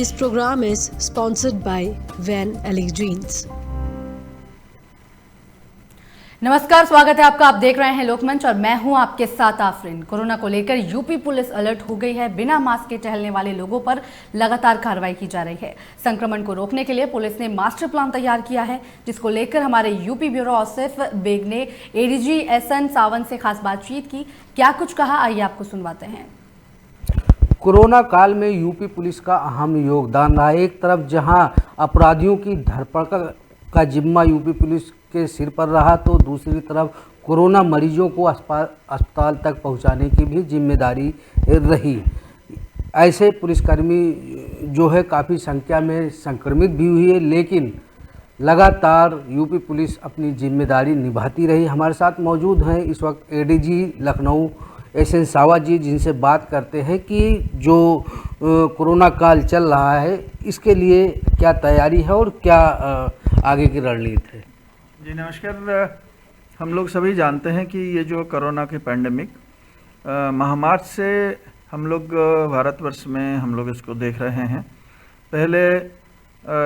This program is sponsored by Van Ellie Jeans. नमस्कार, स्वागत है आपका। आप देख रहे हैं लोकमंच और मैं हूं आपके साथ आफरीन। कोरोना को लेकर यूपी पुलिस अलर्ट हो गई है। बिना मास्क के टहलने वाले लोगों पर लगातार कार्रवाई की जा रही है। संक्रमण को रोकने के लिए पुलिस ने मास्टर प्लान तैयार किया है, जिसको लेकर हमारे यूपी ब्यूरो आसिफ बेग ने एडीजी एसएन सावंत से खास बातचीत की। क्या कुछ कहा, आइए आपको सुनवाते हैं। कोरोना काल में यूपी पुलिस का अहम योगदान रहा। एक तरफ जहां अपराधियों की धरपकड़ का जिम्मा यूपी पुलिस के सिर पर रहा, तो दूसरी तरफ कोरोना मरीजों को अस्पताल तक पहुंचाने की भी जिम्मेदारी रही। ऐसे पुलिसकर्मी जो है काफ़ी संख्या में संक्रमित भी हुई है, लेकिन लगातार यूपी पुलिस अपनी जिम्मेदारी निभाती रही। हमारे साथ मौजूद हैं इस वक्त एडीजी लखनऊ एसएन सावंत जी, जिनसे बात करते हैं कि जो कोरोना काल चल रहा है इसके लिए क्या तैयारी है और क्या आगे की रणनीति है। जी नमस्कार। हम लोग सभी जानते हैं कि ये जो कोरोना की पैंडेमिक महामारी से हम लोग भारतवर्ष में हम लोग इसको देख रहे हैं। पहले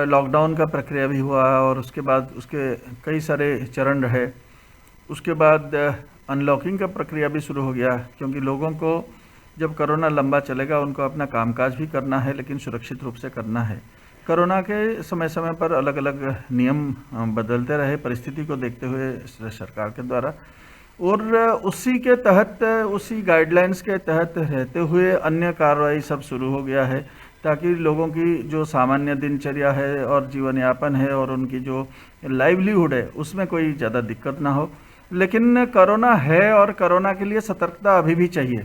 लॉकडाउन का प्रक्रिया भी हुआ और उसके बाद उसके कई सारे चरण रहे। उसके बाद अनलॉकिंग का प्रक्रिया भी शुरू हो गया, क्योंकि लोगों को जब कोरोना लंबा चलेगा उनको अपना कामकाज भी करना है, लेकिन सुरक्षित रूप से करना है। कोरोना के समय समय पर अलग अलग नियम बदलते रहे परिस्थिति को देखते हुए सरकार के द्वारा, और उसी के तहत उसी गाइडलाइंस के तहत रहते हुए अन्य कार्रवाई सब शुरू हो गया है, ताकि लोगों की जो सामान्य दिनचर्या है और जीवन यापन है और उनकी जो लाइवलीहुड है उसमें कोई ज़्यादा दिक्कत ना हो। लेकिन कोरोना है और कोरोना के लिए सतर्कता अभी भी चाहिए।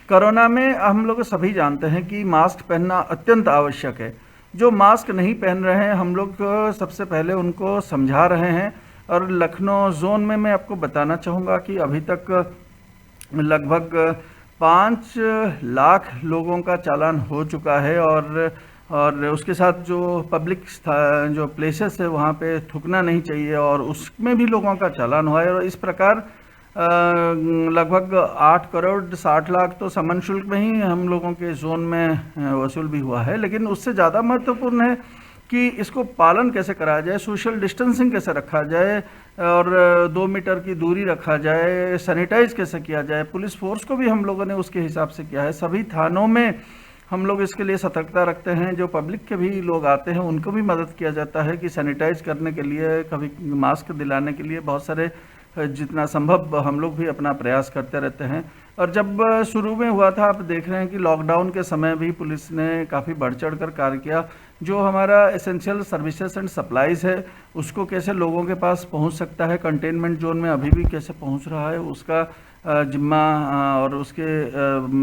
कोरोना में हम लोग सभी जानते हैं कि मास्क पहनना अत्यंत आवश्यक है। जो मास्क नहीं पहन रहे हैं हम लोग सबसे पहले उनको समझा रहे हैं, और लखनऊ जोन में मैं आपको बताना चाहूँगा कि अभी तक लगभग 5 लाख लोगों का चालान हो चुका है, और उसके साथ जो पब्लिक जो प्लेसेस है वहाँ पे थूकना नहीं चाहिए और उसमें भी लोगों का चालान हुआ है। और इस प्रकार लगभग 8 करोड़ 60 लाख तो समन शुल्क में ही हम लोगों के जोन में वसूल भी हुआ है। लेकिन उससे ज़्यादा महत्वपूर्ण है कि इसको पालन कैसे कराया जाए, सोशल डिस्टेंसिंग कैसे रखा जाए और 2 मीटर की दूरी रखा जाए, सैनिटाइज कैसे किया जाए। पुलिस फोर्स को भी हम लोगों ने उसके हिसाब से किया है। सभी थानों में हम लोग इसके लिए सतर्कता रखते हैं। जो पब्लिक के भी लोग आते हैं उनको भी मदद किया जाता है कि सैनिटाइज करने के लिए, कभी मास्क दिलाने के लिए बहुत सारे जितना संभव हम लोग भी अपना प्रयास करते रहते हैं। और जब शुरू में हुआ था, आप देख रहे हैं कि लॉकडाउन के समय भी पुलिस ने काफ़ी बढ़ चढ़ कर कार्य किया। जो हमारा एसेंशियल सर्विसेज एंड सप्लाईज है उसको कैसे लोगों के पास पहुंच सकता है, कंटेनमेंट जोन में अभी भी कैसे पहुंच रहा है, उसका जिम्मा और उसके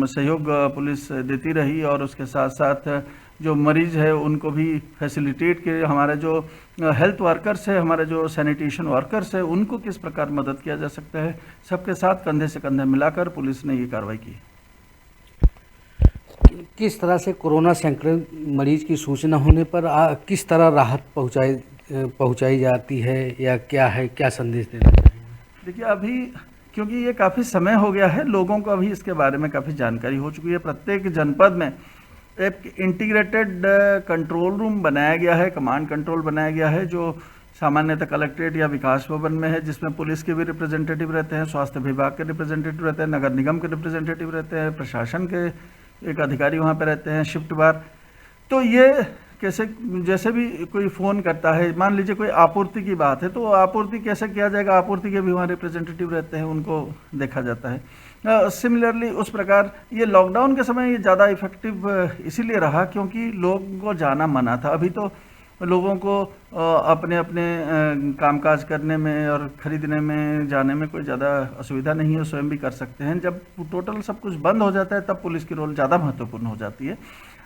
सहयोग पुलिस देती रही। और उसके साथ साथ जो मरीज है उनको भी फैसिलिटेट के, हमारे जो हेल्थ वर्कर्स है, हमारे जो सैनिटेशन वर्कर्स है, उनको किस प्रकार मदद किया जा सकता है, सबके साथ कंधे से कंधे मिलाकर पुलिस ने ये कार्रवाई की। किस तरह से कोरोना संक्रमित मरीज की सूचना होने पर किस तरह राहत पहुंचाई जाती है, या क्या है, क्या संदेश देना चाहिए? देखिए, अभी क्योंकि ये काफ़ी समय हो गया है, लोगों को अभी इसके बारे में काफ़ी जानकारी हो चुकी है। प्रत्येक जनपद में एक इंटीग्रेटेड कंट्रोल रूम बनाया गया है, कमांड कंट्रोल बनाया गया है, जो सामान्यतः कलेक्ट्रेट या विकास भवन में है, जिसमें पुलिस के भी रिप्रेजेंटेटिव रहते हैं, स्वास्थ्य विभाग के रिप्रेजेंटेटिव रहते हैं, नगर निगम के रिप्रेजेंटेटिव रहते हैं, प्रशासन के एक अधिकारी वहाँ पे रहते हैं शिफ्ट बार। तो ये कैसे, जैसे भी कोई फ़ोन करता है, मान लीजिए कोई आपूर्ति की बात है, तो आपूर्ति कैसे किया जाएगा, आपूर्ति के भी वहाँ रिप्रेजेंटेटिव रहते हैं, उनको देखा जाता है। सिमिलरली उस प्रकार ये लॉकडाउन के समय ये ज़्यादा इफ़ेक्टिव इसीलिए रहा क्योंकि लोगों को जाना मना था। अभी तो लोगों को अपने अपने कामकाज करने में और ख़रीदने में जाने में कोई ज़्यादा असुविधा नहीं है, स्वयं भी कर सकते हैं। जब टोटल सब कुछ बंद हो जाता है तब पुलिस की रोल ज़्यादा महत्वपूर्ण हो जाती है,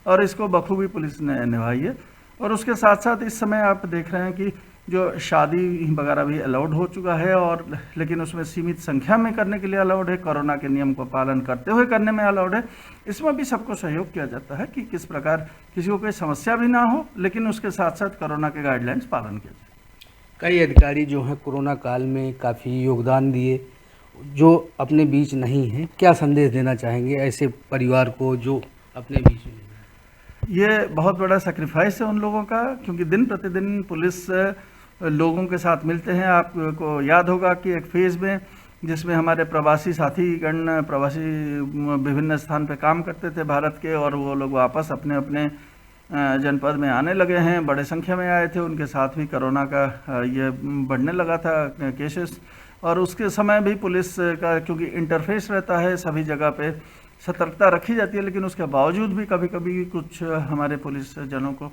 और इसको बखूबी पुलिस ने निभाई है। और उसके साथ साथ इस समय आप देख रहे हैं कि जो शादी वगैरह भी अलाउड हो चुका है, और लेकिन उसमें सीमित संख्या में करने के लिए अलाउड है, कोरोना के नियम को पालन करते हुए करने में अलाउड है। इसमें भी सबको सहयोग किया जाता है कि किस प्रकार किसी को कोई समस्या भी ना हो, लेकिन उसके साथ साथ कोरोना के गाइडलाइंस पालन किया जाए। कई अधिकारी जो हैं कोरोना काल में काफ़ी योगदान दिए, जो अपने बीच नहीं हैं, क्या संदेश देना चाहेंगे ऐसे परिवार को जो अपने बीच में? ये बहुत बड़ा सेक्रीफाइस है उन लोगों का, क्योंकि दिन प्रतिदिन पुलिस लोगों के साथ मिलते हैं। आपको याद होगा कि एक फेज़ में जिसमें हमारे प्रवासी साथीगण प्रवासी विभिन्न स्थान पे काम करते थे भारत के, और वो लोग वापस अपने अपने जनपद में आने लगे हैं, बड़े संख्या में आए थे। उनके साथ भी कोरोना का ये बढ़ने लगा था केसेस, और उसके समय भी पुलिस का क्योंकि इंटरफेस रहता है सभी जगह पे, सतर्कता रखी जाती है, लेकिन उसके बावजूद भी कभी कभी कुछ हमारे पुलिस जनों को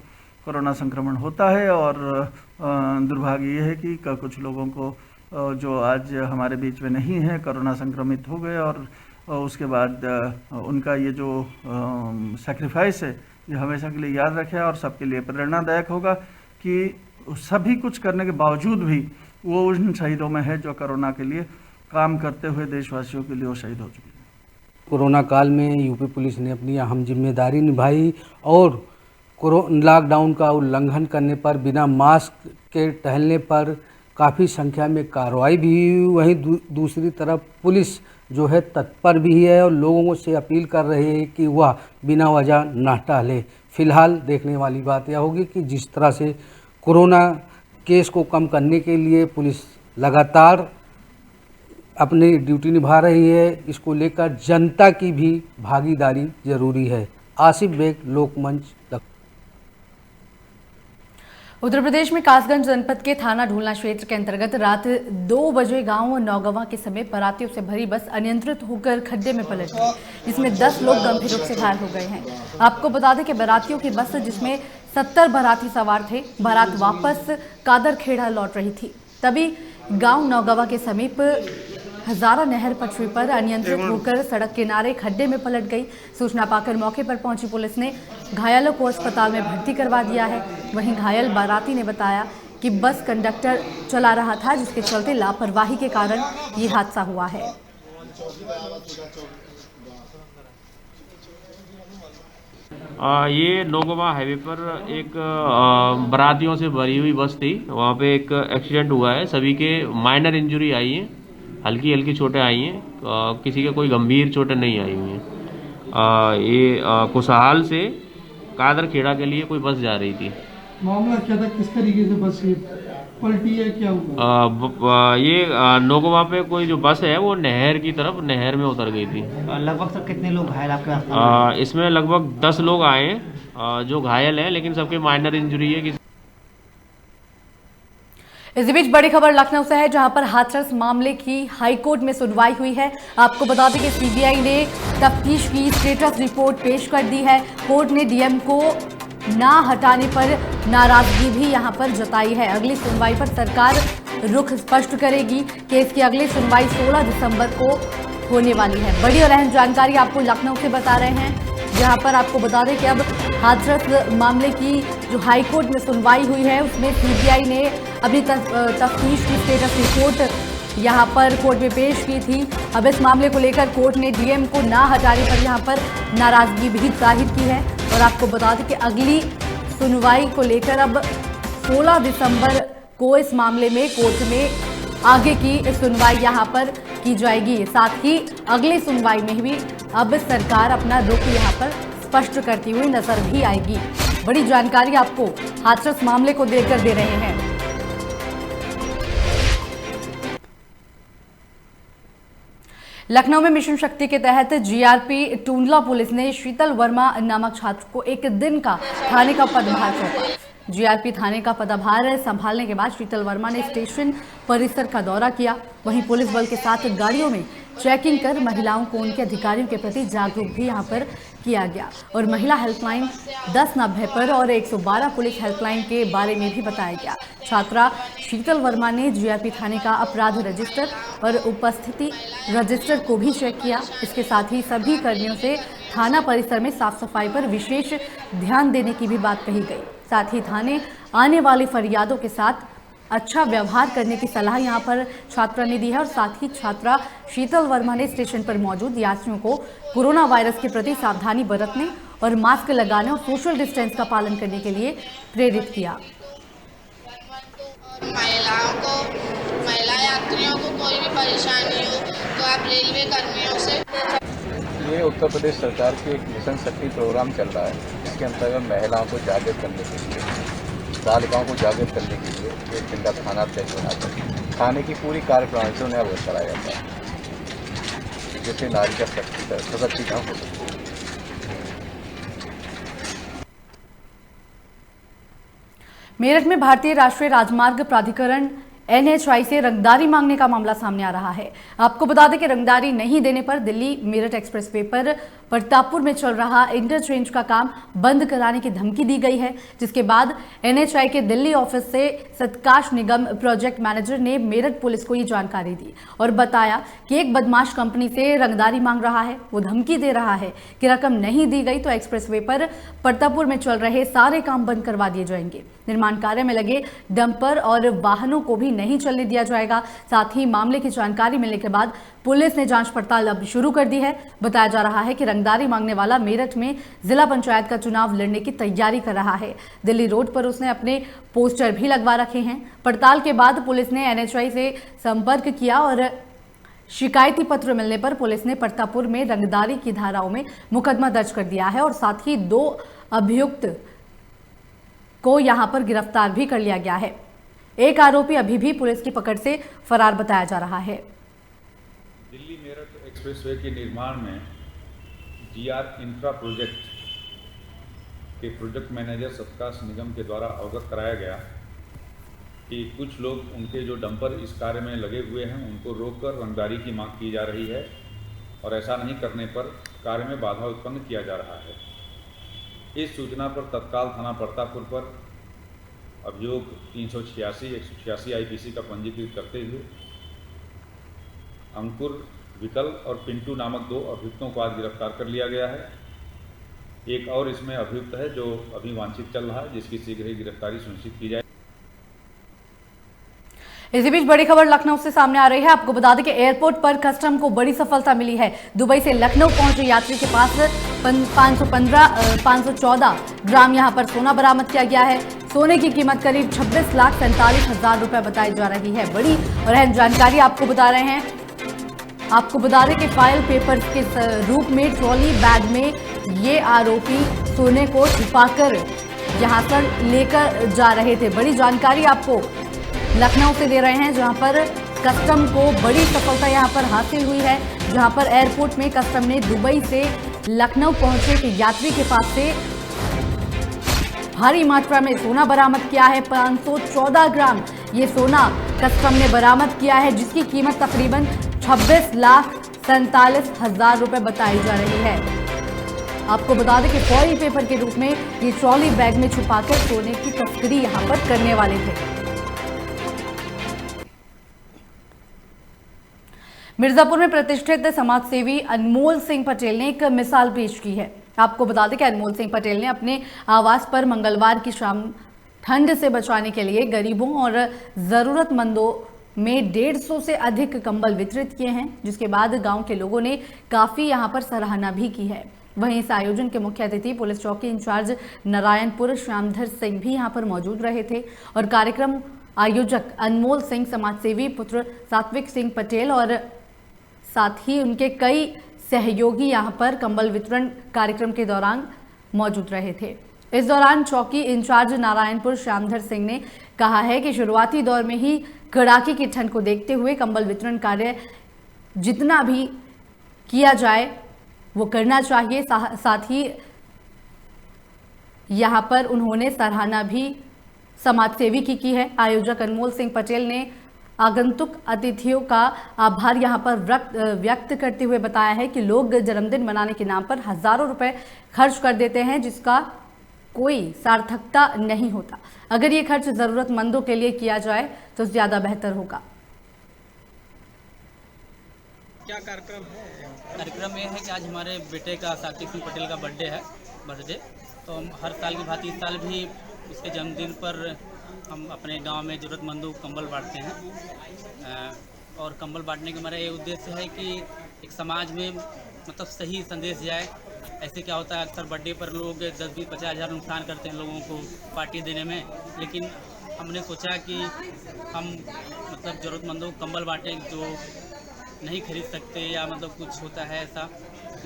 कोरोना संक्रमण होता है। और दुर्भाग्य ये है कि कुछ लोगों को जो आज हमारे बीच में नहीं है कोरोना संक्रमित हो गए, और उसके बाद उनका ये जो सैक्रिफाइस है ये हमेशा के लिए याद रखे और सबके लिए प्रेरणादायक होगा कि सभी कुछ करने के बावजूद भी वो उन शहीदों में है जो कोरोना के लिए काम करते हुए देशवासियों के लिए वो शहीद हो चुके हैं। कोरोना काल में यूपी पुलिस ने अपनी अहम जिम्मेदारी निभाई और लॉकडाउन का उल्लंघन करने पर, बिना मास्क के टहलने पर काफ़ी संख्या में कार्रवाई भी हुई। वहीं दूसरी तरफ पुलिस जो है तत्पर भी है और लोगों से अपील कर रहे हैं कि वह बिना वजह ना टहले। फिलहाल देखने वाली बात यह होगी कि जिस तरह से कोरोना केस को कम करने के लिए पुलिस लगातार अपनी ड्यूटी निभा रही है, इसको लेकर जनता की भी भागीदारी जरूरी है। आसिफ बेग, लोकमंच। उत्तर प्रदेश में कासगंज जनपद के थाना ढूलना क्षेत्र के अंतर्गत रात 2 बजे गांव नौगवा के समीप बारातियों से भरी बस अनियंत्रित होकर खड्डे में पलट गई। इसमें 10 लोग गंभीर रूप से घायल हो गए हैं। आपको बता दें कि बारातियों की बस जिसमें 70 बाराती सवार थे, बारात वापस कादरखेड़ा लौट रही थी, तभी गांव नौगवा के समीप हजारा नहर पटरी पर अनियंत्रित होकर सड़क किनारे खड्डे में पलट गई। सूचना पाकर मौके पर पहुंची पुलिस ने घायलों को अस्पताल में भर्ती करवा दिया है। वहीं घायल बाराती ने बताया कि बस कंडक्टर चला रहा था, जिसके चलते लापरवाही के कारण ये हादसा हुआ है। ये नौगवा हाईवे पर एक बारातियों से भरी हुई बस थी, वहाँ पे एक एक्सीडेंट हुआ है। सभी के माइनर इंजरी आई है, हल्की हल्की चोटें आई हैं, किसी के कोई गंभीर चोटें नहीं आई हुई हैं। ये कुसहाल से कादरखेड़ा के लिए कोई बस जा रही थी। मामला क्या था, किस तरीके से बस पलटी है, क्या हुआ? ये नौगवा पे कोई जो बस है वो नहर की तरफ नहर में उतर गई थी। लगभग सब कितने लोग घायल आपके? इसमें लगभग 10 लोग आए हैं जो घायल हैं, लेकिन सबके माइनर इंजरी है। इसी बीच बड़ी खबर लखनऊ से है, जहां पर हाथरस मामले की हाईकोर्ट में सुनवाई हुई है। आपको बता दें कि सीबीआई ने तफ्तीश की स्टेटस रिपोर्ट पेश कर दी है। कोर्ट ने डीएम को ना हटाने पर नाराजगी भी यहां पर जताई है। अगली सुनवाई पर सरकार रुख स्पष्ट करेगी। केस की अगली सुनवाई 16 दिसंबर को होने वाली है। बड़ी और अहम जानकारी आपको लखनऊ से बता रहे हैं, जहां पर आपको बता दें कि अब हाथरस मामले की जो हाईकोर्ट में सुनवाई हुई है उसमें सीबीआई ने अपनी तफ्तीश की स्टेटस रिपोर्ट यहां पर कोर्ट में पेश की थी। अब इस मामले को लेकर कोर्ट ने डीएम को ना हटाने पर यहां पर नाराजगी भी जाहिर की है। और आपको बता दें कि अगली सुनवाई को लेकर अब 16 दिसंबर को इस मामले में कोर्ट में आगे की सुनवाई यहां पर की जाएगी। साथ ही अगली सुनवाई में भी अब सरकार अपना रुख यहां पर स्पष्ट करती हुई नजर भी आएगी। बड़ी जानकारी आपको हाथरस मामले को देकर दे रहे हैं। लखनऊ में मिशन शक्ति के तहत जीआरपी टूंडला पुलिस ने शीतल वर्मा नामक छात्र को 1 दिन का थाने का पदभार सौंपा। जीआरपी थाने का पदभार संभालने के बाद शीतल वर्मा ने स्टेशन परिसर का दौरा किया। वहीं पुलिस बल के साथ गाड़ियों में चेकिंग कर महिलाओं को उनके अधिकारियों के प्रति जागरूक भी यहां पर किया गया। और महिला हेल्पलाइन 1090 पर और 112 पुलिस हेल्पलाइन के बारे में भी बताया गया। छात्रा शीतल वर्मा ने जीआरपी थाने का अपराध रजिस्टर और उपस्थिति रजिस्टर को भी चेक किया। इसके साथ ही सभी कर्मियों से थाना परिसर में साफ सफाई पर विशेष ध्यान देने की भी बात कही गई। साथ ही थाने आने वाले फरियादों के साथ अच्छा व्यवहार करने की सलाह यहां पर छात्रा ने दी है। और साथ ही छात्रा शीतल वर्मा ने स्टेशन पर मौजूद यात्रियों को कोरोना वायरस के प्रति सावधानी बरतने और मास्क लगाने और सोशल डिस्टेंस का पालन करने के लिए प्रेरित किया। महिला यात्रियों को कोई भी परेशानी हो तो आप रेलवे कर्मियों से। ये उत्तर प्रदेश सरकार की एक मिशन शक्ति प्रोग्राम चल रहा है। जिसके अंतर्गत महिलाओं को जागृत करने के लिए, बालिकाओं को जागृत करने के लिए एक पिंडा थाना अध्यक्ष बनाकर थाने की पूरी कार्यप्रणाली से उन्हें अवगत कराया जाता है, जिससे नारी का सशक्तिकरण हो सकता है। मेरठ में भारतीय राष्ट्रीय राजमार्ग प्राधिकरण NHAI से रंगदारी मांगने का मामला सामने आ रहा है। आपको बता दें कि रंगदारी नहीं देने पर दिल्ली मेरठ एक्सप्रेसवे पर प्रतापपुर में चल रहा इंटरचेंज का काम बंद कराने की धमकी दी गई है, जिसके बाद NHAI के दिल्ली ऑफिस से सत्काश निगम प्रोजेक्ट मैनेजर ने मेरठ पुलिस को ये जानकारी दी और बताया कि एक बदमाश कंपनी से रंगदारी मांग रहा है। वो धमकी दे रहा है कि रकम नहीं दी गई तो एक्सप्रेसवे पर प्रतापपुर में चल रहे सारे काम बंद करवा दिए जाएंगे। निर्माण कार्य में लगे डंपर और वाहनों को भी नहीं चलने दिया जाएगा। साथ ही मामले की जानकारी मिलने के बाद पुलिस ने जांच पड़ताल अब शुरू कर दी है। बताया जा रहा है कि रंगदारी मांगने वाला मेरठ में जिला पंचायत का चुनाव लड़ने की तैयारी कर रहा है। दिल्ली रोड पर उसने अपने पोस्टर भी लगवा रखे हैं। पड़ताल के बाद पुलिस ने NHAI से संपर्क किया और शिकायती पत्र मिलने पर पुलिस ने प्रतापपुर में रंगदारी की धाराओं में मुकदमा दर्ज कर दिया है और साथ ही 2 अभियुक्त को यहां पर गिरफ्तार भी कर लिया गया है। एक आरोपी अभी भी पुलिस की पकड़ से फरार बताया जा रहा है। दिल्ली मेरठ एक्सप्रेसवे के निर्माण में GR इंफ्रा प्रोजेक्ट के प्रोजेक्ट मैनेजर सत्काश निगम के द्वारा अवगत कराया गया कि कुछ लोग उनके जो डंपर इस कार्य में लगे हुए हैं उनको रोककर रंगदारी की मांग की जा रही है और ऐसा नहीं करने पर कार्य में बाधा उत्पन्न किया जा रहा है। इस सूचना पर तत्काल थाना प्रतापपुर पर अभियोग 386, 186 IPC का पंजीकृत करते हुए अंकुर, विकल और पिंटू नामक 2 अभियुक्तों को आज गिरफ्तार कर लिया गया है। एक और इसमें अभियुक्त है जो अभी वांछित चल रहा है, जिसकी शीघ्र ही गिरफ्तारी सुनिश्चित की जाए। इसी बीच बड़ी खबर लखनऊ से सामने आ रही है। आपको बता दें कि एयरपोर्ट पर कस्टम को बड़ी सफलता मिली है। दुबई से लखनऊ पहुंचे यात्री के पास 514 ग्राम यहां पर सोना बरामद किया गया है। सोने की कीमत करीब 26,47,000 रुपए बताई जा रही है। बड़ी और अहम जानकारी आपको बता रहे हैं। आपको बता दें कि फाइल पेपर्स के रूप में ट्रॉली बैग में ये आरोपी सोने को छुपाकर यहां पर लेकर जा रहे थे। बड़ी जानकारी आपको लखनऊ से दे रहे हैं, जहां पर कस्टम को बड़ी सफलता यहां पर हासिल हुई है। जहां पर एयरपोर्ट में कस्टम ने दुबई से लखनऊ पहुंचे एक यात्री के पास से भारी मात्रा में सोना बरामद किया है। 514 ग्राम ये सोना कस्टम ने बरामद किया है, जिसकी कीमत तकरीबन 26,47,000 रुपए बताई जा रही है। आपको बता दें कि फॉइल पेपर के रूप में ये ट्रॉली बैग में छुपाकर सोने की तस्करी यहां पर करने वाले थे। मिर्जापुर में प्रतिष्ठित समाजसेवी अनमोल सिंह पटेल ने एक मिसाल पेश की है। आपको बता दें कि अनमोल सिंह पटेल ने अपने आवास पर मंगलवार की शाम ठंड से बचाने के लिए गरीबों और जरूरतमंदों में 150 से अधिक कंबल वितरित किए हैं, जिसके बाद गांव के लोगों ने काफी यहां पर सराहना भी की है। वहीं इस आयोजन के मुख्य अतिथि पुलिस चौकी इंचार्ज नारायणपुर श्यामधर सिंह भी यहां पर मौजूद रहे थे और कार्यक्रम आयोजक अनमोल सिंह, समाजसेवी पुत्र सात्विक सिंह पटेल और साथ ही उनके कई सहयोगी यहां पर कंबल वितरण कार्यक्रम के दौरान मौजूद रहे थे। इस दौरान चौकी इंचार्ज नारायणपुर श्यामधर सिंह ने कहा है कि शुरुआती दौर में ही कड़ाके की ठंड को देखते हुए कंबल वितरण कार्य जितना भी किया जाए वो करना चाहिए। साथ ही यहां पर उन्होंने सराहना भी समाजसेवी की है। आयोजक अनमोल सिंह पटेल ने आगंतुक अतिथियों का आभार यहां पर व्यक्त करते हुए बताया है कि लोग जन्मदिन मनाने के नाम पर हजारों रुपए खर्च कर देते हैं, जिसका कोई सार्थकता नहीं होता। अगर ये खर्च जरूरतमंदों के लिए किया जाए तो ज्यादा बेहतर होगा। क्या कार्यक्रम है? कार्यक्रम ये है कि आज हमारे बेटे का सात्विक सिंह पटेल का बर्थडे, तो हम हर साल की भांति इस साल भी उसके जन्मदिन पर हम अपने गांव में ज़रूरतमंदों को कंबल बांटते हैं। और कंबल बांटने का हमारा ये उद्देश्य है कि एक समाज में मतलब सही संदेश जाए। ऐसे क्या होता है, अक्सर बर्थडे पर लोग 10-20-50 हज़ार नुकसान करते हैं लोगों को पार्टी देने में, लेकिन हमने सोचा कि हम मतलब ज़रूरतमंदों को कंबल बांटें जो नहीं खरीद सकते या मतलब कुछ होता है ऐसा।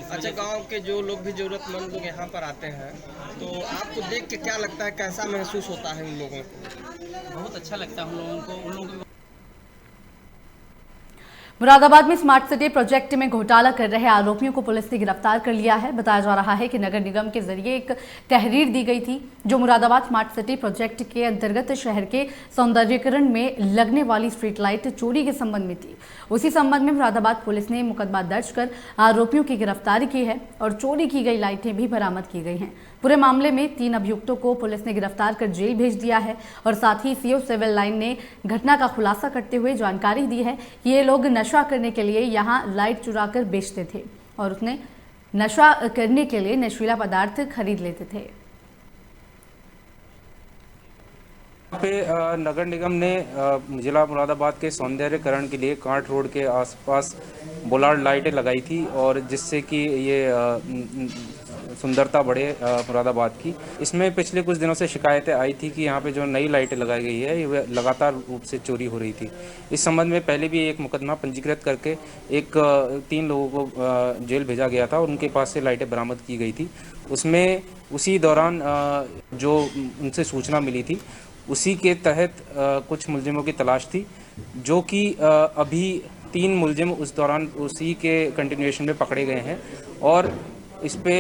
अच्छा, गांव के जो लोग भी ज़रूरतमंद लोग यहाँ पर आते हैं तो आपको देख के क्या लगता है, कैसा महसूस होता है उन लोगों को? बहुत अच्छा लगता है उन लोगों को। मुरादाबाद में स्मार्ट सिटी प्रोजेक्ट में घोटाला कर रहे आरोपियों को पुलिस ने गिरफ्तार कर लिया है। बताया जा रहा है कि नगर निगम के जरिए एक तहरीर दी गई थी जो मुरादाबाद स्मार्ट सिटी प्रोजेक्ट के अंतर्गत शहर के सौंदर्यीकरण में लगने वाली स्ट्रीट लाइट चोरी के संबंध में थी। उसी संबंध में मुरादाबाद पुलिस ने मुकदमा दर्ज कर आरोपियों की गिरफ्तारी की है और चोरी की गई लाइटें भी बरामद की गई हैं। पूरे मामले में 3 अभियुक्तों को पुलिस ने गिरफ्तार कर जेल भेज दिया है और साथ ही सीओ सिविल लाइन ने घटना का खुलासा करते हुए जानकारी दी है कि ये लोग नशा करने के लिए यहाँ लाइट चुराकर बेचते थे और उसने नशा करने के लिए नशीला पदार्थ खरीद लेते थे। यहाँ पे नगर निगम ने जिला मुरादाबाद के सौंदर्यकरण के लिए कांट रोड के आसपास बोलार्ड लाइटें लगाई थी और जिससे कि ये सुंदरता बढ़े मुरादाबाद की। इसमें पिछले कुछ दिनों से शिकायतें आई थी कि यहाँ पे जो नई लाइटें लगाई गई है ये लगातार रूप से चोरी हो रही थी। इस संबंध में पहले भी एक मुकदमा पंजीकृत करके 3 लोगों को जेल भेजा गया था और उनके पास से लाइटें बरामद की गई थी। उसमें उसी दौरान जो उनसे सूचना मिली थी उसी के तहत कुछ मुलजिमों की तलाश थी, जो कि अभी 3 मुलजिम उस दौरान उसी के कंटिन्यूएशन में पकड़े गए हैं और इस पे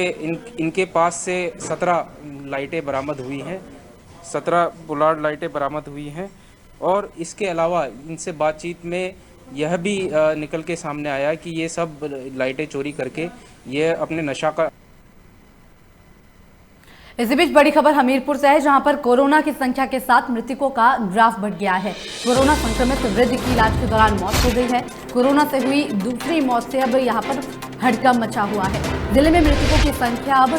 इनके पास से 17 लाइटें बरामद हुई हैं, 17 बोलार्ड लाइटें बरामद हुई हैं और इसके अलावा इनसे बातचीत में यह भी निकल के सामने आया कि ये सब लाइटें चोरी करके ये अपने नशा का। इसी बीच बड़ी खबर हमीरपुर से है, जहां पर कोरोना की संख्या के साथ मृतकों का ग्राफ बढ़ गया है। कोरोना संक्रमित वृद्ध की इलाज के दौरान मौत हो गई है। कोरोना से हुई दूसरी मौत से अब यहां पर हड़कंप मचा हुआ है। जिले में मृतकों की संख्या अब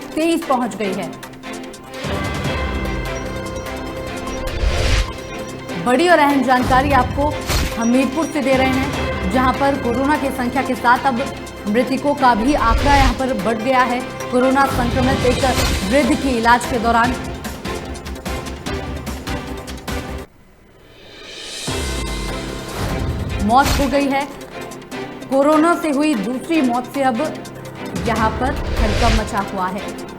23 पहुंच गई है। बड़ी और अहम जानकारी आपको हमीरपुर से दे रहे हैं, जहां पर कोरोना की संख्या के साथ अब मृतकों का भी आंकड़ा यहां पर बढ़ गया है। कोरोना संक्रमित एक वृद्ध की इलाज के दौरान मौत हो गई है। कोरोना से हुई दूसरी मौत से अब यहां पर हड़कंप मचा हुआ है।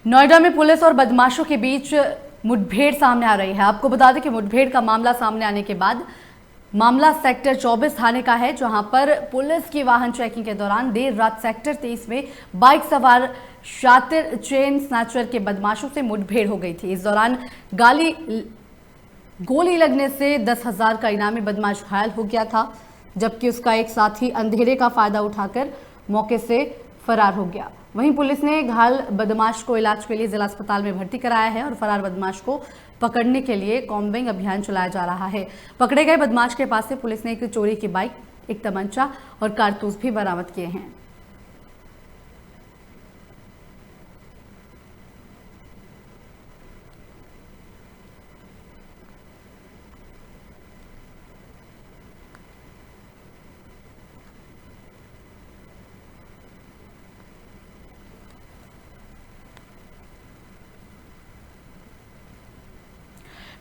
नोएडा में पुलिस और बदमाशों के बीच मुठभेड़ सामने आ रही है। आपको बता दें कि मुठभेड़ का मामला सामने आने के बाद मामला सेक्टर 24 थाने का है, जहां पर पुलिस की वाहन चेकिंग के दौरान देर रात सेक्टर 23 में बाइक सवार शातिर चेन स्नैचर के बदमाशों से मुठभेड़ हो गई थी। इस दौरान गोली लगने से 10,000 का इनामी बदमाश घायल हो गया था, जबकि उसका एक साथी अंधेरे का फायदा उठाकर मौके से फरार हो गया। वहीं पुलिस ने घायल बदमाश को इलाज के लिए जिला अस्पताल में भर्ती कराया है और फरार बदमाश को पकड़ने के लिए कॉम्बिंग अभियान चलाया जा रहा है। पकड़े गए बदमाश के पास से पुलिस ने एक चोरी की बाइक, एक तमंचा और कारतूस भी बरामद किए हैं।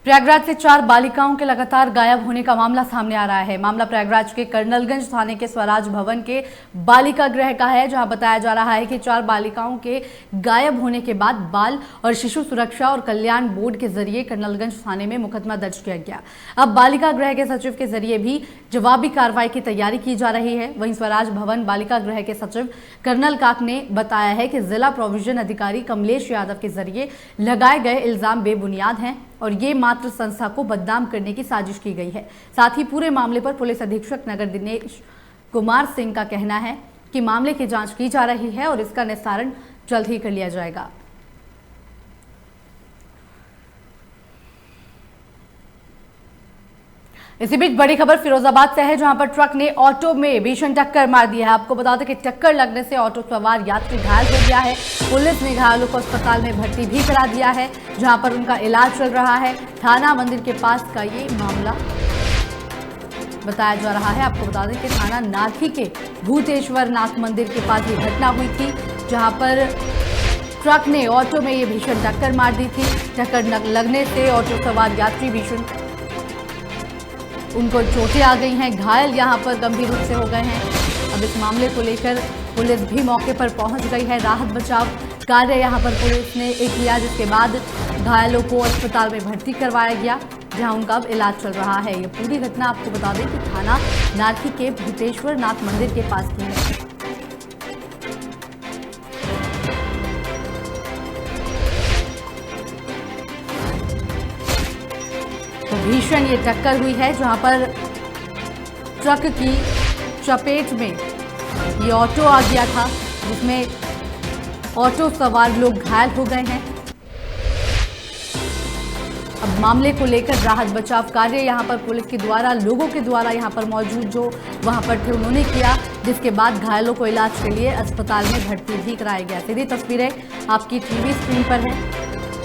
प्रयागराज से 4 बालिकाओं के लगातार गायब होने का मामला सामने आ रहा है। मामला प्रयागराज के कर्नलगंज थाने के स्वराज भवन के बालिका गृह का है, जहां बताया जा रहा है कि 4 बालिकाओं के गायब होने के बाद बाल और शिशु सुरक्षा और कल्याण बोर्ड के जरिए कर्नलगंज थाने में मुकदमा दर्ज किया गया। अब बालिका गृह के सचिव के जरिए भी जवाबी कार्रवाई की तैयारी की जा रही है। वहीं स्वराज भवन बालिका गृह के सचिव कर्नल काक ने बताया है कि जिला प्रोविजन अधिकारी कमलेश यादव के जरिए लगाए गए इल्जाम बेबुनियाद हैं और ये मात्र संस्था को बदनाम करने की साजिश की गई है। साथ ही पूरे मामले पर पुलिस अधीक्षक नगर दिनेश कुमार सिंह का कहना है कि मामले की जांच की जा रही है और इसका निस्तारण जल्द ही कर लिया जाएगा। इसी बीच बड़ी खबर फिरोजाबाद से है, जहां पर ट्रक ने ऑटो में भीषण टक्कर मार दी है। आपको बता दें कि टक्कर लगने से ऑटो सवार यात्री घायल हो गया है। पुलिस ने घायलों को अस्पताल में भर्ती भी करा दिया है, जहां पर उनका इलाज चल रहा है। थाना मंदिर के पास का ये मामला बताया जा रहा है। आपको बता दें कि थाना नाथी के भूतेश्वर नाथ मंदिर के पास ये घटना हुई थी, जहां पर ट्रक ने ऑटो में ये भीषण टक्कर मार दी थी। टक्कर लगने से ऑटो सवार यात्री भीषण उनको चोटें आ गई हैं, घायल यहां पर गंभीर रूप से हो गए हैं। अब इस मामले को लेकर पुलिस भी मौके पर पहुंच गई है। राहत बचाव कार्य यहां पर पुलिस ने किया, जिसके बाद घायलों को अस्पताल में भर्ती करवाया गया, जहां उनका अब इलाज चल रहा है। ये पूरी घटना आपको बता दें कि थाना नाथी के भूतेश्वर नाथ मंदिर के पास की है। भीषण ये टक्कर हुई है, जहां पर ट्रक की चपेट में ये ऑटो आ गया था, जिसमें ऑटो सवार लोग घायल हो गए हैं। अब मामले को लेकर राहत बचाव कार्य यहां पर पुलिस के द्वारा, लोगों के द्वारा यहां पर मौजूद जो वहां पर थे उन्होंने किया, जिसके बाद घायलों को इलाज के लिए अस्पताल में भर्ती भी कराया गया। सीधी तस्वीरें आपकी टीवी स्क्रीन पर हैं,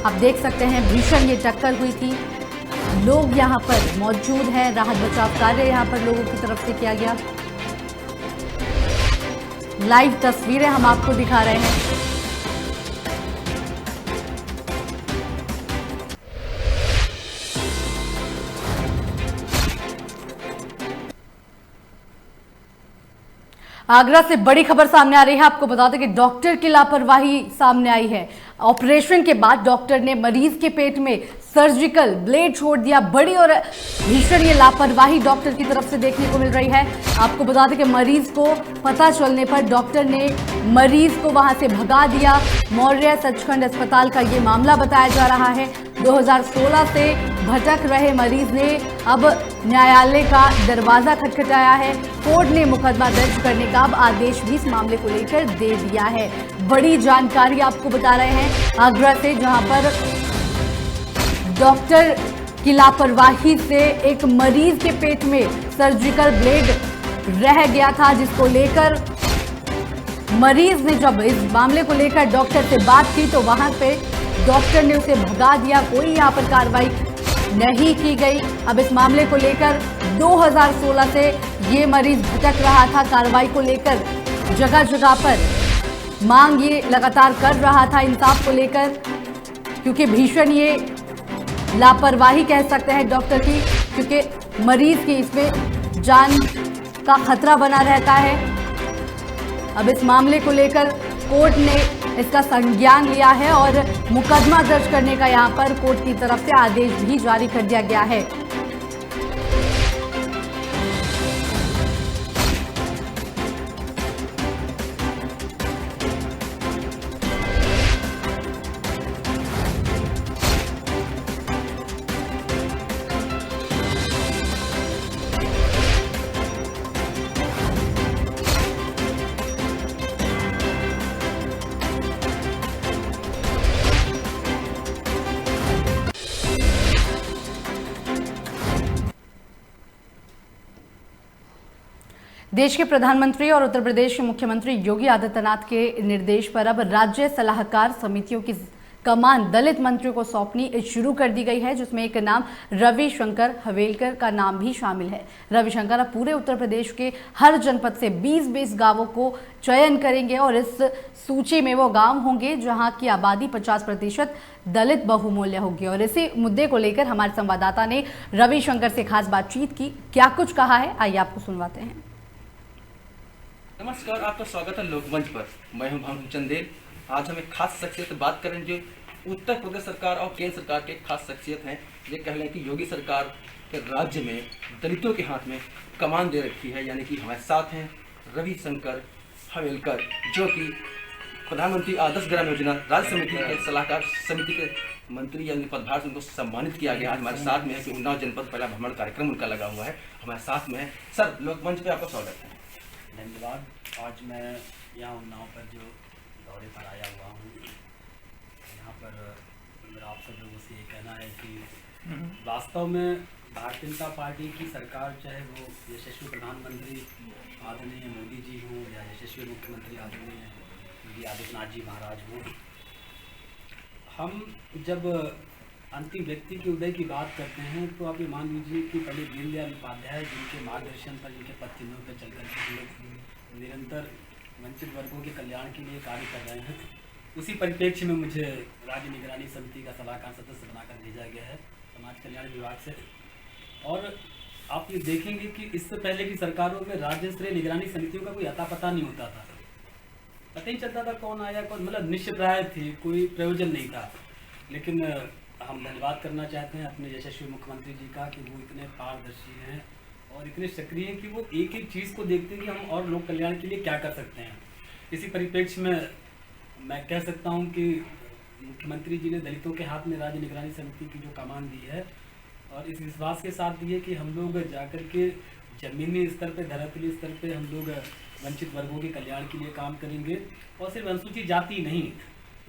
आप देख सकते हैं। भीषण ये टक्कर हुई थी, लोग यहां पर मौजूद हैं। राहत बचाव कार्य यहां पर लोगों की तरफ से किया गया। लाइव तस्वीरें हम आपको दिखा रहे हैं। आगरा से बड़ी खबर सामने आ रही है। आपको बता दें कि डॉक्टर की लापरवाही सामने आई है। ऑपरेशन के बाद डॉक्टर ने मरीज के पेट में सर्जिकल ब्लेड छोड़ दिया। बड़ी और भीषण ये लापरवाही डॉक्टर की तरफ से देखने को मिल रही है। आपको बता दें कि मरीज को पता चलने पर डॉक्टर ने मरीज को वहां से भगा दिया। मौर्य सचखंड अस्पताल का ये मामला बताया जा रहा है। 2016 से भटक रहे मरीज ने अब न्यायालय का दरवाजा खटखटाया है। कोर्ट ने मुकदमा दर्ज करने का अब आदेश भी इस मामले को लेकर दे दिया है। बड़ी जानकारी आपको बता रहे हैं आगरा से, जहां पर डॉक्टर की लापरवाही से एक मरीज के पेट में सर्जिकल ब्लेड रह गया था, जिसको लेकर मरीज ने जब इस मामले को लेकर डॉक्टर से बात की तो वहां पे डॉक्टर ने उसे भगा दिया। कोई यहां पर कार्रवाई नहीं की गई। अब इस मामले को लेकर 2016 से ये मरीज भटक रहा था। कार्रवाई को लेकर जगह जगह पर मांग ये लगातार कर रहा था इंसाफ को लेकर, क्योंकि भीषण ये लापरवाही कह सकते हैं डॉक्टर की, क्योंकि मरीज की इसमें जान का खतरा बना रहता है। अब इस मामले को लेकर कोर्ट ने इसका संज्ञान लिया है और मुकदमा दर्ज करने का यहां पर कोर्ट की तरफ से आदेश भी जारी कर दिया गया है। देश के प्रधानमंत्री और उत्तर प्रदेश के मुख्यमंत्री योगी आदित्यनाथ के निर्देश पर अब राज्य सलाहकार समितियों की कमान दलित मंत्रियों को सौंपनी शुरू कर दी गई है, जिसमें एक नाम रविशंकर हवेलकर का नाम भी शामिल है। रविशंकर अब पूरे उत्तर प्रदेश के हर जनपद से 20-20 गांवों को चयन करेंगे और इस सूची में वो गांव होंगे जहां की आबादी 50% दलित बहुमूल्य होगी। और इसी मुद्दे को लेकर हमारे संवाददाता ने रविशंकर से खास बातचीत की। क्या कुछ कहा है, आइए आपको सुनवाते हैं। नमस्कार, आपका स्वागत है लोकमंच पर। मैं हूं भानु चंदेल। आज हम एक खास शख्सियत से बात करें जो उत्तर प्रदेश सरकार और केंद्र सरकार के खास शख्सियत हैं। ये कह लें कि योगी सरकार के राज्य में दलितों के हाथ में कमान दे रखी है। यानी कि हमारे साथ हैं रविशंकर हवेलकर, जो कि प्रधानमंत्री आदर्श ग्राम योजना राज्य समिति के सलाहकार समिति के मंत्री यानी पदभार से उनको सम्मानित किया गया। आज हमारे साथ में है कि उन्नाव जनपद पहला भ्रमण कार्यक्रम उनका लगा हुआ है। हमारे साथ में है सर, लोकमंच पर आपका स्वागत है। धन्यवाद। आज मैं यहाँ उन्नाव पर जो दौरे पर आया हुआ हूँ, यहाँ पर मेरा आप सब लोगों से ये कहना है कि वास्तव में भारतीय जनता पार्टी की सरकार, चाहे वो यशस्वी प्रधानमंत्री आदरणीय मोदी जी हों या यशस्वी मुख्यमंत्री आदरणीय योगी आदित्यनाथ जी महाराज हों, हम जब अंतिम व्यक्ति के उदय की बात करते हैं तो आप ये मान लीजिए कि पंडित दीनदयाल उपाध्याय जिनके मार्गदर्शन पर, जिनके पथ चिन्हों पर चलकर हम लोग निरंतर वंचित वर्गों के कल्याण के लिए कार्य कर रहे हैं, उसी परिप्रेक्ष्य में मुझे राज्य निगरानी समिति का सलाहकार सदस्य बनाकर भेजा गया है समाज कल्याण विभाग से। और आप ये देखेंगे कि इससे पहले की सरकारों में राज्य स्तरीय निगरानी समितियों का कोई अता पता नहीं होता था, पता ही चलता था कौन आया कौन, मतलब निष्प्राय थी, कोई प्रयोजन नहीं था। लेकिन हम धन्यवाद करना चाहते हैं अपने यशस्वी मुख्यमंत्री जी का कि वो इतने पारदर्शी हैं और इतने सक्रिय हैं कि वो एक एक चीज़ को देखते हैं कि हम और लोक कल्याण के लिए क्या कर सकते हैं। इसी परिप्रेक्ष्य में मैं कह सकता हूं कि मुख्यमंत्री जी ने दलितों के हाथ में राज्य निगरानी समिति की जो कमान दी है और इस विश्वास के साथ दी है कि हम लोग जाकर के जमीनी स्तर पे, धरातली स्तर पे हम लोग वंचित वर्गों के कल्याण के लिए काम करेंगे। और सिर्फ अनुसूचित जाति नहीं,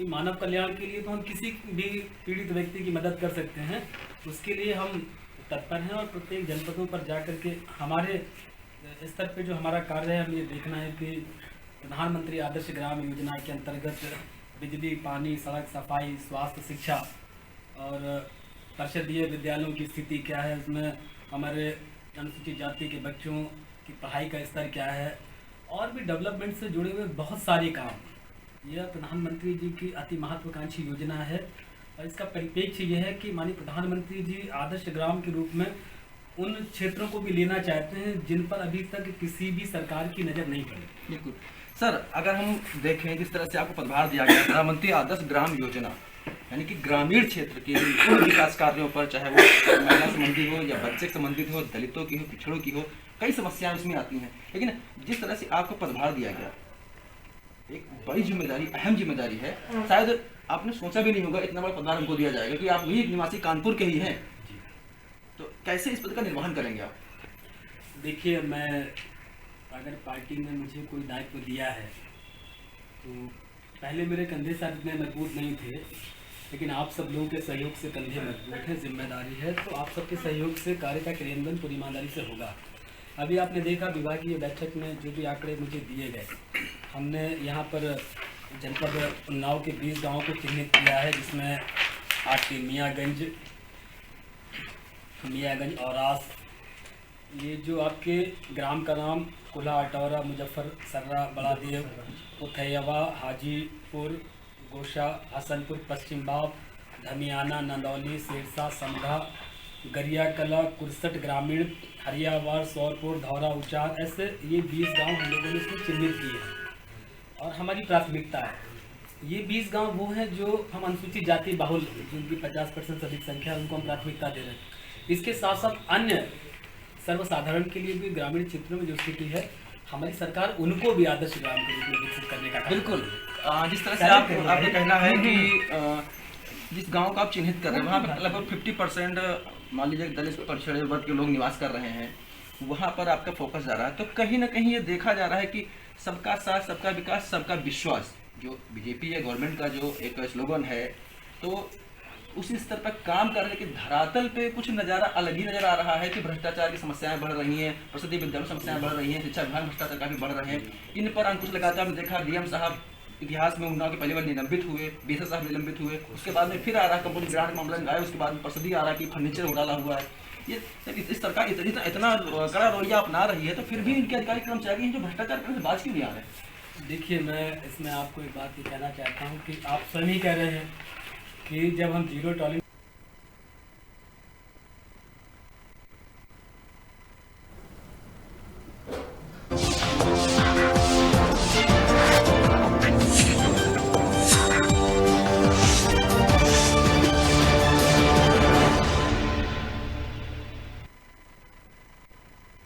मानव कल्याण के लिए तो हम किसी भी पीड़ित व्यक्ति की मदद कर सकते हैं, उसके लिए हम तत्पर हैं। और प्रत्येक जनपदों पर जाकर के हमारे स्तर पे जो हमारा कार्य है, हमें ये देखना है कि प्रधानमंत्री आदर्श ग्राम योजना के अंतर्गत बिजली, पानी, सड़क, सफाई, स्वास्थ्य, शिक्षा और परिषदीय विद्यालयों की स्थिति क्या है, उसमें हमारे अनुसूचित जाति के बच्चों की पढ़ाई का स्तर क्या है, और भी डेवलपमेंट से जुड़े हुए बहुत सारे काम। यह प्रधानमंत्री जी की अति महत्वाकांक्षी योजना है और इसका परिप्रेक्ष्य यह है कि माननीय प्रधानमंत्री जी आदर्श ग्राम के रूप में उन क्षेत्रों को भी लेना चाहते हैं जिन पर अभी तक किसी भी सरकार की नज़र नहीं पड़ी। बिल्कुल सर, अगर हम देखें जिस तरह से आपको पदभार दिया गया प्रधानमंत्री आदर्श ग्राम योजना, यानी कि ग्रामीण क्षेत्र के उन विकास कार्यों पर, चाहे वो महिला संबंधी हो या बच्चे से संबंधित हो, दलितों की हो, पिछड़ों की हो, कई समस्याएं उसमें आती हैं। लेकिन जिस तरह से आपको पदभार दिया गया, एक बड़ी जिम्मेदारी, अहम जिम्मेदारी है, शायद आपने सोचा भी नहीं होगा इतना बड़ा पदभार हमको दिया जाएगा, कि आप भी निवासी कानपुर के ही हैं, तो कैसे इस पद का निर्वहन करेंगे आप? देखिए, मैं अगर पार्टी ने मुझे कोई दायित्व दिया है तो पहले मेरे कंधे शायद इतने मजबूत नहीं थे, लेकिन आप सब लोगों के सहयोग से कंधे मजबूत हैं, जिम्मेदारी है, तो आप सबके सहयोग से कार्य का क्रियान्वयन पूरी ईमानदारी से होगा। अभी आपने देखा विभागीय बैठक में जो भी आंकड़े मुझे दिए गए, हमने यहाँ पर जनपद उन्नाव के 20 गाँवों को चिन्हित किया है, जिसमें आपके मियाँगंज औरास, ये जो आपके ग्राम का नाम कुल्हा, अटौरा, मुजफ्फर सर्रा, बड़ादेव, उथैयावा, हाजीपुर, गोशा, हसनपुर, पश्चिम बाब, धमियाना, नंदौली, सिरसा, समधा, गरियाकला, कुरसट ग्रामीण, हरियावार, सौरपुर, धौरा, उचार, ऐसे ये 20 गांव हम लोगों ने इसमें चिन्हित किए हैं और हमारी प्राथमिकता है। ये 20 गांव वो हैं जो हम अनुसूचित जाति बाहुल, जिनकी 50% से अधिक संख्या है, उनको हम प्राथमिकता दे रहे हैं। इसके साथ साथ अन्य सर्वसाधारण के लिए भी ग्रामीण क्षेत्रों में जो स्थिति है, हमारी सरकार उनको भी आदर्श ग्राम के रूप में विकसित करने का बिल्कुल जिस तरह से आपका कहना है कि जिस गांव का आप चिन्हित कर रहे हैं वहाँ पर लगभग 50% मान लीजिए दलित पिछड़े वर्ग के लोग निवास कर रहे हैं, वहाँ पर आपका फोकस जा रहा है, तो कहीं ना कहीं ये देखा जा रहा है कि सबका साथ, सबका विकास, सबका विश्वास, जो बीजेपी या गवर्नमेंट का जो एक स्लोगन है, तो उसी स्तर पर काम करने के धरातल पे कुछ नज़ारा अलग ही नज़र आ रहा है कि भ्रष्टाचार की समस्याएं बढ़ रही हैं, परिषदीय विद्यालयों समस्याएं बढ़ रही हैं, शिक्षा विभाग भ्रष्टाचार काफी बढ़ रहे हैं। इन पर अंकुश लगाते हमने देखा डीएम साहब इतिहास में उन्नाव के पहले बार निलंबित हुए, बीएसएस साहब निलंबित हुए, उसके बाद में फिर आ रहा है कंपनी ग्रांट मामला आया, उसके बाद में परिषदीय आ रहा है कि फर्नीचर उड़ाला हुआ है। ये इस सरकार इतना कड़ा रवैया अपना रही है, तो फिर भी इनके अधिकारी कर्मचारी जो भ्रष्टाचार करने से बाज क्यों नहीं आ रहे हैं? देखिए, मैं इसमें आपको एक बात ये कहना चाहता हूँ कि आप स्वयं ही कह रहे हैं कि जब हम जीरो टॉलरेंस